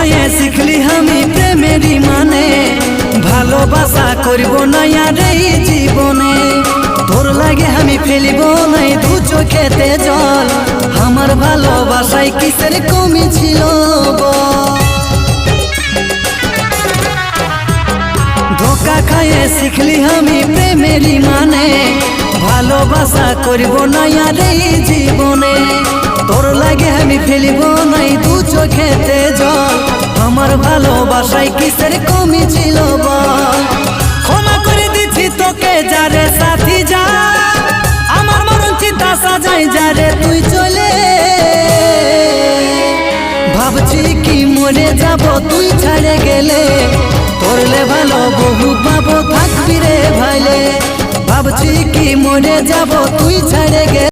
খাইয়ে শিখলি আমি প্রেমেরই মানে, ভালোবাসা করব না আর এই জীবনে। তোর লাগে আমি ফেলিব নাই দু চোখেতে জল, আমার ভালোবাসায় কিসের কমি ছিল বল। ধোকা খাইয়ে শিখলি আমি প্রেমেরই মানে, ভালোবাসা করব না আর এই জীবনে। তোর লাগে আমি ফেলিব নাই দু চোখেতে জল, আমার ভালোবাসায় কিসের কমি ছিল বল। ক্ষমা করে দিচ্ছি তোকে যারে সাথী যা, আমার মরণ চিন্তা সাজাই যারে তুই চলে। ভাবছি কি মরে যাব তুই ছাড়ে গেলে, তোরলে ভালো বহু পাবো থাকবি রে ভাইলে। ভাবছি কি মরে যাব তুই ছাড়ে গেলে।